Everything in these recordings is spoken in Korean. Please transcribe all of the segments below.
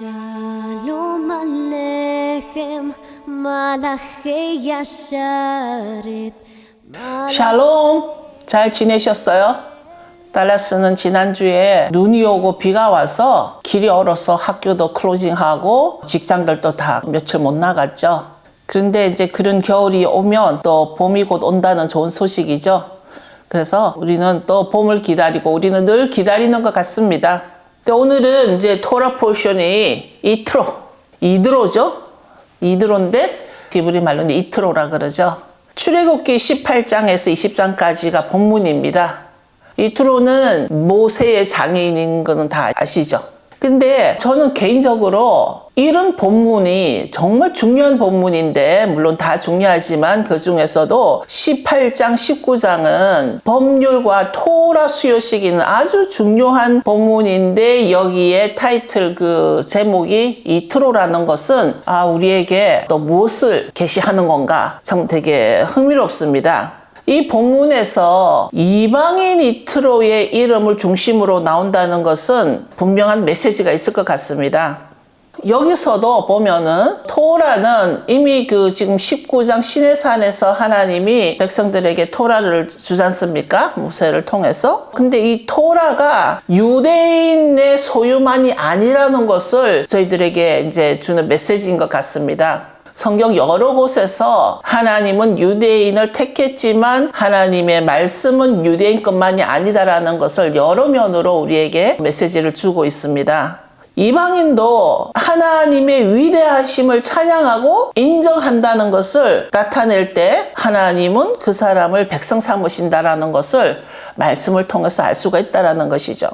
Shalom Aleichem, Malachei Yasharet. 샬롬, 잘 지내셨어요? 달라스는 지난주에 눈이 오고 비가 와서 길이 얼어서 학교도 클로징하고 직장들도 다 며칠 못 나갔죠. 그런데 이제 그런 겨울이 오면 또 봄이 곧 온다는 좋은 소식이죠. 그래서 우리는 또 봄을 기다리고 우리는 늘 기다리는 것 같습니다. 오늘은 이제 토라 포션이 이드로죠. 이드로인데 히브리 말로는 이트로라 그러죠. 출애굽기 18장에서 20장까지가 본문입니다. 이트로는 모세의 장인인 거는 다 아시죠? 근데 저는 개인적으로 이런 본문이 정말 중요한 본문인데, 물론 다 중요하지만 그 중에서도 18장, 19장은 법률과 토라 수요시기는 아주 중요한 본문인데, 여기에 타이틀 그 제목이 이트로라는 것은 우리에게 또 무엇을 계시하는 건가 참 되게 흥미롭습니다. 이 본문에서 이방인 이트로의 이름을 중심으로 나온다는 것은 분명한 메시지가 있을 것 같습니다. 여기서도 보면은 토라는 이미 지금 19장 시내산에서 하나님이 백성들에게 토라를 주지 않습니까? 모세를 통해서. 근데 이 토라가 유대인의 소유만이 아니라는 것을 저희들에게 이제 주는 메시지인 것 같습니다. 성경 여러 곳에서 하나님은 유대인을 택했지만 하나님의 말씀은 유대인 것만이 아니다라는 것을 여러 면으로 우리에게 메시지를 주고 있습니다. 이방인도 하나님의 위대하심을 찬양하고 인정한다는 것을 나타낼 때 하나님은 그 사람을 백성 삼으신다라는 것을 말씀을 통해서 알 수가 있다라는 것이죠.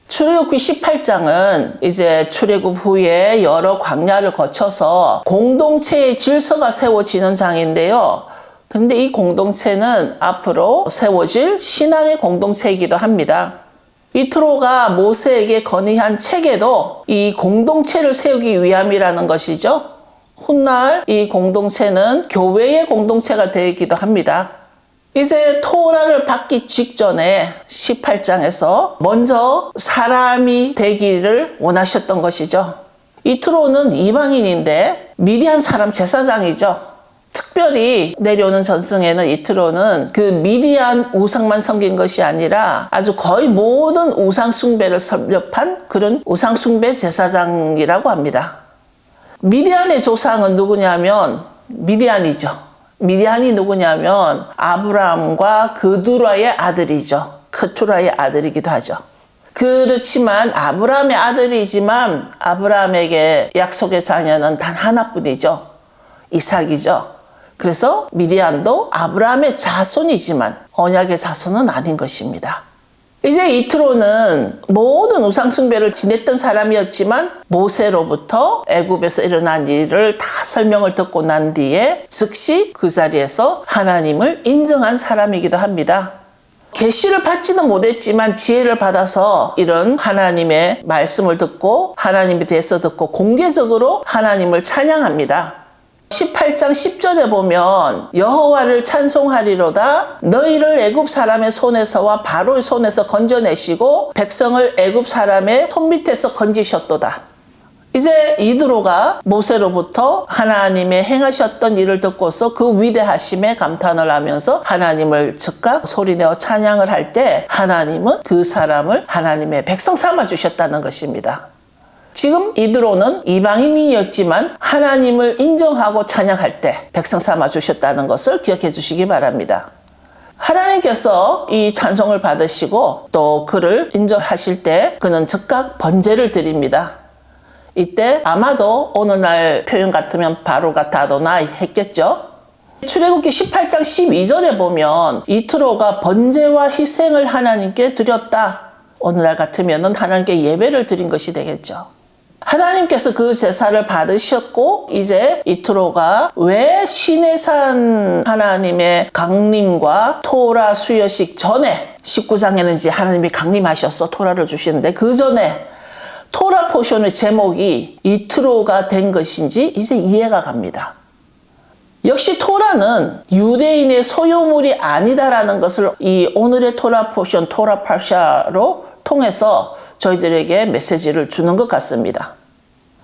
출애굽기 18장은 이제 출애굽 후에 여러 광야를 거쳐서 공동체의 질서가 세워지는 장인데요. 근데 이 공동체는 앞으로 세워질 신앙의 공동체이기도 합니다. 이트로가 모세에게 건의한 책에도 이 공동체를 세우기 위함이라는 것이죠. 훗날 이 공동체는 교회의 공동체가 되기도 합니다. 이제 토라를 받기 직전에 18장에서 먼저 사람이 되기를 원하셨던 것이죠. 이트로는 이방인인데 미디안 사람 제사장이죠. 특별히 내려오는 전승에는 이트로는 그 미디안 우상만 섬긴 것이 아니라 아주 거의 모든 우상 숭배를 섭렵한 그런 우상 숭배 제사장이라고 합니다. 미디안의 조상은 누구냐면 미디안이죠. 미디안이 누구냐면 아브라함과 그두라의 아들이죠. 크투라의 아들이기도 하죠. 그렇지만 아브라함의 아들이지만 아브라함에게 약속의 자녀는 단 하나뿐이죠. 이삭이죠. 그래서 미디안도 아브라함의 자손이지만 언약의 자손은 아닌 것입니다. 이제 이트로는 모든 우상숭배를 지냈던 사람이었지만 모세로부터 애굽에서 일어난 일을 다 설명을 듣고 난 뒤에 즉시 그 자리에서 하나님을 인정한 사람이기도 합니다. 계시를 받지는 못했지만 지혜를 받아서 이런 하나님의 말씀을 듣고 하나님에 대해서 듣고 공개적으로 하나님을 찬양합니다. 18장 10절에 보면 여호와를 찬송하리로다. 너희를 애굽 사람의 손에서와 바로의 손에서 건져내시고 백성을 애굽 사람의 손 밑에서 건지셨도다. 이제 이드로가 모세로부터 하나님의 행하셨던 일을 듣고서 그 위대하심에 감탄을 하면서 하나님을 즉각 소리내어 찬양을 할 때 하나님은 그 사람을 하나님의 백성 삼아 주셨다는 것입니다. 지금 이드로는 이방인이었지만 하나님을 인정하고 찬양할 때 백성 삼아 주셨다는 것을 기억해 주시기 바랍니다. 하나님께서 이 찬송을 받으시고 또 그를 인정하실 때 그는 즉각 번제를 드립니다. 이때 아마도 오늘날 표현 같으면 바로가 다도나이 했겠죠. 출애굽기 18장 12절에 보면 이트로가 번제와 희생을 하나님께 드렸다. 오늘날 같으면 하나님께 예배를 드린 것이 되겠죠. 하나님께서 그 제사를 받으셨고 이제 이트로가 왜 시내산 하나님의 강림과 토라 수여식 전에 19장에는 이제 하나님이 강림하셔서 토라를 주시는데 그 전에 토라 포션의 제목이 이트로가 된 것인지 이제 이해가 갑니다. 역시 토라는 유대인의 소유물이 아니다라는 것을 이 오늘의 토라 포션, 토라 파샤로 통해서 저희들에게 메시지를 주는 것 같습니다.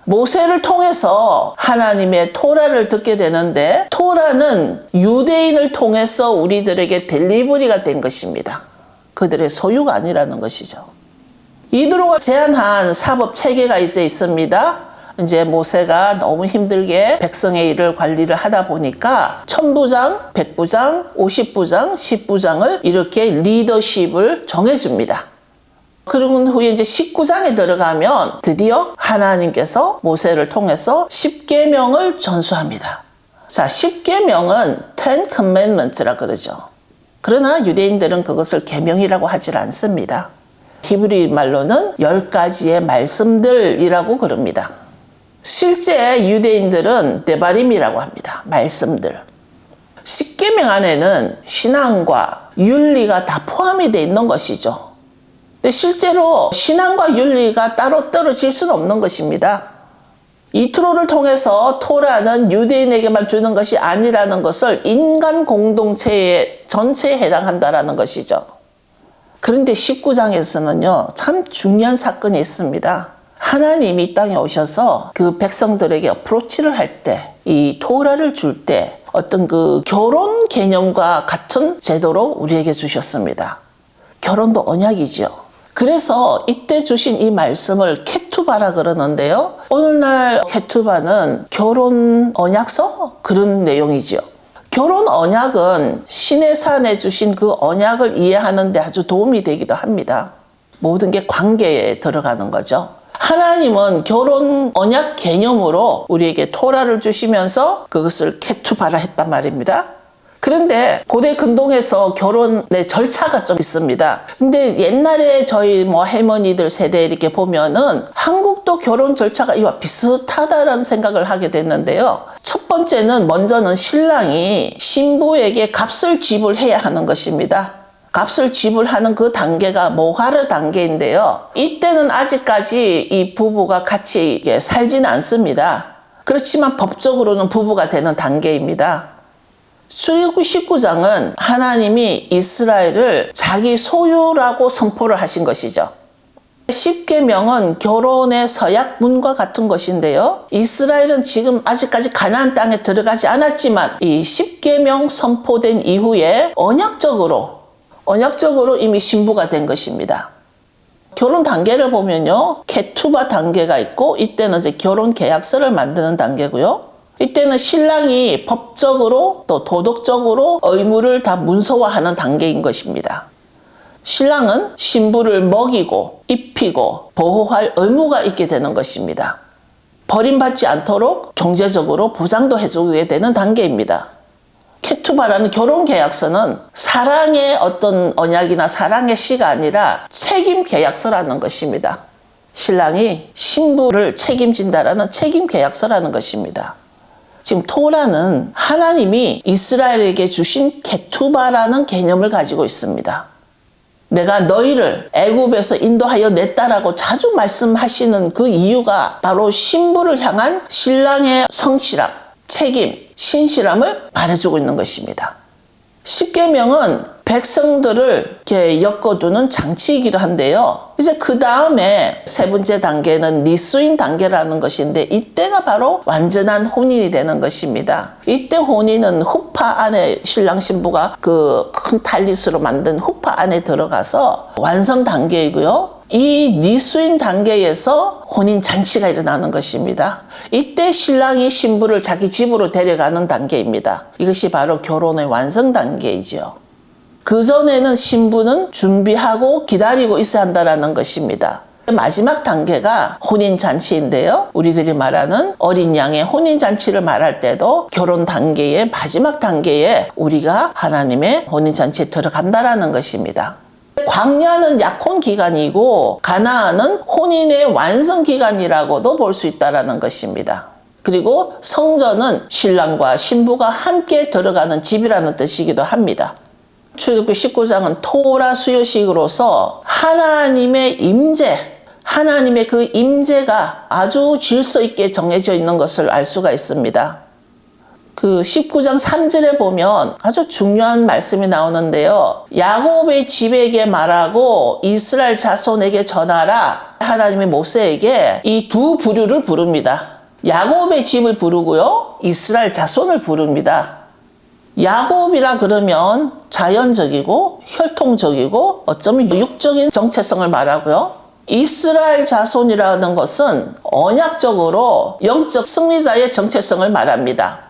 모세를 통해서 하나님의 토라를 듣게 되는데 토라는 유대인을 통해서 우리들에게 델리버리가 된 것입니다. 그들의 소유가 아니라는 것이죠. 이드로가 제안한 사법 체계가 이제 있습니다. 이제 모세가 너무 힘들게 백성의 일을 관리를 하다 보니까 1000부장, 100부장, 50부장, 10부장을 이렇게 리더십을 정해줍니다. 그리고 후에 이제 19장에 들어가면 드디어 하나님께서 모세를 통해서 10계명을 전수합니다. 자, 10계명은 Ten Commandments라 그러죠. 그러나 유대인들은 그것을 계명이라고 하질 않습니다. 히브리 말로는 10가지의 말씀들이라고 그럽니다. 실제 유대인들은 데바림이라고 합니다. 말씀들. 10계명 안에는 신앙과 윤리가 다 포함이 되어 있는 것이죠. 근데 실제로 신앙과 윤리가 따로 떨어질 수는 없는 것입니다. 이트로를 통해서 토라는 유대인에게만 주는 것이 아니라는 것을 인간 공동체의 전체에 해당한다는 것이죠. 그런데 19장에서는요, 참 중요한 사건이 있습니다. 하나님이 이 땅에 오셔서 그 백성들에게 어프로치를 할 때, 이 토라를 줄 때 어떤 그 결혼 개념과 같은 제도로 우리에게 주셨습니다. 결혼도 언약이죠. 그래서 이때 주신 이 말씀을 케투바라 그러는데요. 오늘날 케투바는 결혼 언약서? 그런 내용이죠. 결혼 언약은 신의 산에 주신 그 언약을 이해하는 데 아주 도움이 되기도 합니다. 모든 게 관계에 들어가는 거죠. 하나님은 결혼 언약 개념으로 우리에게 토라를 주시면서 그것을 케투바라 했단 말입니다. 그런데 고대 근동에서 결혼의 절차가 좀 있습니다. 근데 옛날에 저희 할머니들 세대 이렇게 보면은 한국도 결혼 절차가 이와 비슷하다라는 생각을 하게 됐는데요. 첫 번째는 먼저는 신랑이 신부에게 값을 지불해야 하는 것입니다. 값을 지불하는 그 단계가 모하르 단계인데요. 이때는 아직까지 이 부부가 같이 살지는 않습니다. 그렇지만 법적으로는 부부가 되는 단계입니다. 출애굽기 19장은 하나님이 이스라엘을 자기 소유라고 선포를 하신 것이죠. 10계명은 결혼의 서약문과 같은 것인데요. 이스라엘은 지금 아직까지 가나안 땅에 들어가지 않았지만 이 10계명 선포된 이후에 언약적으로 이미 신부가 된 것입니다. 결혼 단계를 보면요. 케투바 단계가 있고 이때는 이제 결혼 계약서를 만드는 단계고요. 이때는 신랑이 법적으로 또 도덕적으로 의무를 다 문서화하는 단계인 것입니다. 신랑은 신부를 먹이고 입히고 보호할 의무가 있게 되는 것입니다. 버림받지 않도록 경제적으로 보장도 해주게 되는 단계입니다. 케투바라는 결혼계약서는 사랑의 어떤 언약이나 사랑의 시가 아니라 책임 계약서라는 것입니다. 신랑이 신부를 책임진다라는 책임 계약서라는 것입니다. 지금 토라는 하나님이 이스라엘에게 주신 케투바라는 개념을 가지고 있습니다. 내가 너희를 애굽에서 인도하여 냈다라고 자주 말씀하시는 그 이유가 바로 신부를 향한 신랑의 성실함, 책임, 신실함을 말해주고 있는 것입니다. 10계명은 백성들을 이렇게 엮어두는 장치이기도 한데요. 이제 그 다음에 세 번째 단계는 니수인 단계라는 것인데 이때가 바로 완전한 혼인이 되는 것입니다. 이때 혼인은 후파 안에 신랑 신부가 그 큰 탈릿으로 만든 후파 안에 들어가서 완성 단계이고요. 이 니수인 단계에서 혼인 잔치가 일어나는 것입니다. 이때 신랑이 신부를 자기 집으로 데려가는 단계입니다. 이것이 바로 결혼의 완성 단계이죠. 그전에는 신부는 준비하고 기다리고 있어야 한다는 것입니다. 마지막 단계가 혼인잔치인데요. 우리들이 말하는 어린 양의 혼인잔치를 말할 때도 결혼 단계의 마지막 단계에 우리가 하나님의 혼인잔치에 들어간다는 것입니다. 광야는 약혼 기간이고 가나안은 혼인의 완성 기간이라고도 볼 수 있다는 것입니다. 그리고 성전은 신랑과 신부가 함께 들어가는 집이라는 뜻이기도 합니다. 출애굽기 19장은 토라 수요식으로서 하나님의 임재, 하나님의 그 임재가 아주 질서 있게 정해져 있는 것을 알 수가 있습니다. 그 19장 3절에 보면 아주 중요한 말씀이 나오는데요. 야곱의 집에게 말하고 이스라엘 자손에게 전하라. 하나님이 모세에게 이 두 부류를 부릅니다. 야곱의 집을 부르고요, 이스라엘 자손을 부릅니다. 야곱이라 그러면 자연적이고 혈통적이고 어쩌면 육적인 정체성을 말하고요. 이스라엘 자손이라는 것은 언약적으로 영적 승리자의 정체성을 말합니다.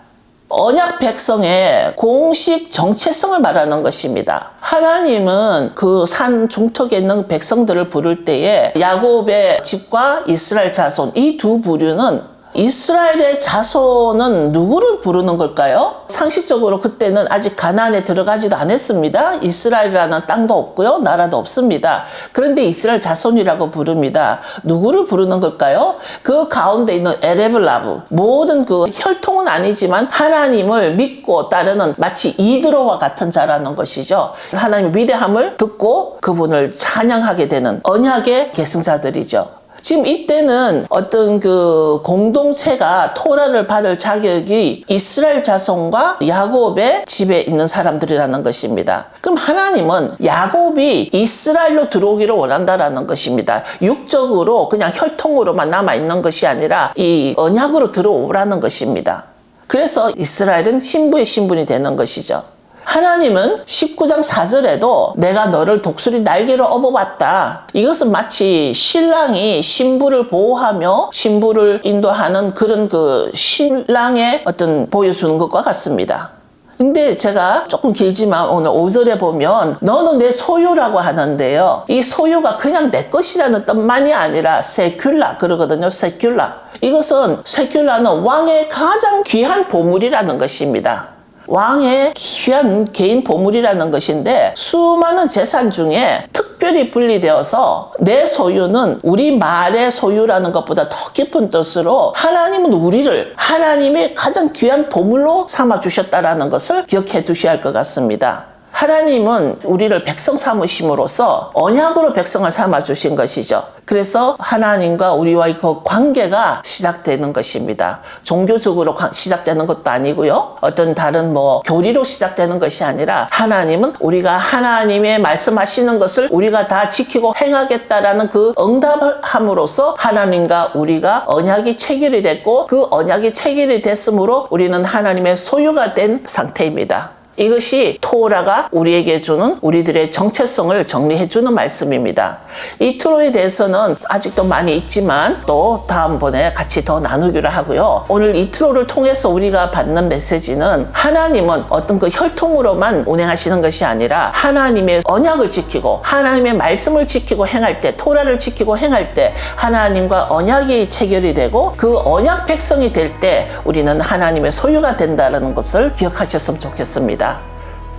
언약 백성의 공식 정체성을 말하는 것입니다. 하나님은 그 산 중턱에 있는 백성들을 부를 때에 야곱의 집과 이스라엘 자손, 이 두 부류는 이스라엘의 자손은 누구를 부르는 걸까요? 상식적으로 그때는 아직 가나안에 들어가지도 않았습니다. 이스라엘이라는 땅도 없고요, 나라도 없습니다. 그런데 이스라엘 자손이라고 부릅니다. 누구를 부르는 걸까요? 그 가운데 있는 에레블라브, 모든 그 혈통은 아니지만 하나님을 믿고 따르는 마치 이드로와 같은 자라는 것이죠. 하나님의 위대함을 듣고 그분을 찬양하게 되는 언약의 계승자들이죠. 지금 이때는 어떤 그 공동체가 토라를 받을 자격이 이스라엘 자손과 야곱의 집에 있는 사람들이라는 것입니다. 그럼 하나님은 야곱이 이스라엘로 들어오기를 원한다라는 것입니다. 육적으로 그냥 혈통으로만 남아있는 것이 아니라 이 언약으로 들어오라는 것입니다. 그래서 이스라엘은 신부의 신분이 되는 것이죠. 하나님은 19장 4절에도 내가 너를 독수리 날개로 업어봤다. 이것은 마치 신랑이 신부를 보호하며 신부를 인도하는 그런 그 신랑의 어떤 보여주는 것과 같습니다. 근데 제가 조금 길지만 오늘 5절에 보면 너는 내 소유라고 하는데요. 이 소유가 그냥 내 것이라는 뜻만이 아니라 세큘라 그러거든요. 세큘라. 이것은 세큘라는 왕의 가장 귀한 보물이라는 것입니다. 왕의 귀한 개인 보물이라는 것인데 수많은 재산 중에 특별히 분리되어서 내 소유는 우리 말의 소유라는 것보다 더 깊은 뜻으로 하나님은 우리를 하나님의 가장 귀한 보물로 삼아주셨다는 것을 기억해 두셔야 할 것 같습니다. 하나님은 우리를 백성 삼으심으로써 언약으로 백성을 삼아주신 것이죠. 그래서 하나님과 우리와의 그 관계가 시작되는 것입니다. 종교적으로 시작되는 것도 아니고요. 어떤 다른 교리로 시작되는 것이 아니라 하나님은 우리가 하나님의 말씀하시는 것을 우리가 다 지키고 행하겠다라는 그 응답을 함으로써 하나님과 우리가 언약이 체결이 됐고 그 언약이 체결이 됐으므로 우리는 하나님의 소유가 된 상태입니다. 이것이 토라가 우리에게 주는 우리들의 정체성을 정리해주는 말씀입니다. 이 토라에 대해서는 아직도 많이 있지만 또 다음번에 같이 더 나누기로 하고요. 오늘 이 토라를 통해서 우리가 받는 메시지는 하나님은 어떤 그 혈통으로만 운행하시는 것이 아니라 하나님의 언약을 지키고 하나님의 말씀을 지키고 행할 때 토라를 지키고 행할 때 하나님과 언약이 체결이 되고 그 언약 백성이 될 때 우리는 하나님의 소유가 된다는 것을 기억하셨으면 좋겠습니다.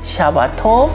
샤바토